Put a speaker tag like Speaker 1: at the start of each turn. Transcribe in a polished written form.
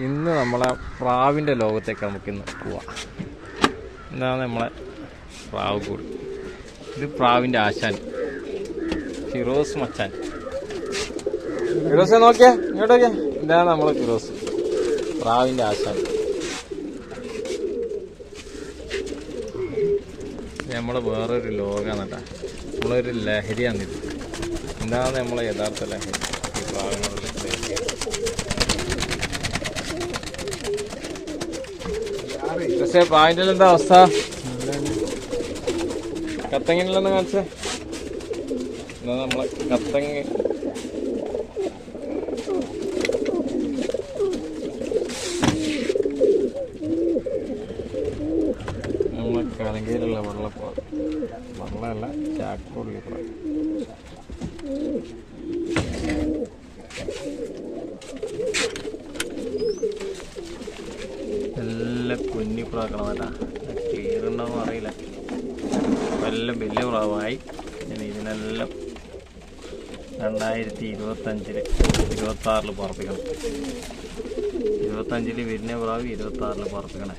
Speaker 1: ഇന്ന് നമ്മളെ പ്രാവിൻ്റെ ലോകത്തേക്ക് നമുക്കിന്ന് പോവാം. എന്താണ് നമ്മളെ പ്രാവ് കൂട്. ഇത് പ്രാവിൻ്റെ ആശാൻ ഫിറോസ് മച്ചാൻ. ഫിറോസെ നോക്കിയാ ഇങ്ങോട്ടൊക്കെ. ഇതാണ് നമ്മളെ ഫിറോസ്, പ്രാവിൻ്റെ ആശാൻ. നമ്മളെ വേറൊരു ലോകമാണ് കേട്ടോ. നമ്മളൊരു ലഹരിയാണിത്. എന്താണ് നമ്മളെ യഥാർത്ഥ ലഹരി? ഈ പ്രാവിനുള്ള ലഹരി. പക്ഷേ പ്രാവിൻ്റെ എന്താ അവസ്ഥ? കത്തങ്ങിനെന്ന് കാണിച്ചേ. എന്നാ നമ്മളെ കത്തങ്ങ് നമ്മളെ കലങ്കയിലുള്ള വെള്ളപ്പാ, വെള്ളമല്ല ചാക്കുള്ളിപ്പ. എല്ലാം കുഞ്ഞി പ്രാക്കളമല്ല, ക്ലിയർ ഉണ്ടാവും അറിയില്ല. എല്ലാം വലിയ പ്രാവായി. ഇതിനെല്ലാം 2025 26 പറപ്പിക്കണം. 25 വരുന്ന പ്രാവ് 26 പറപ്പിക്കണേ.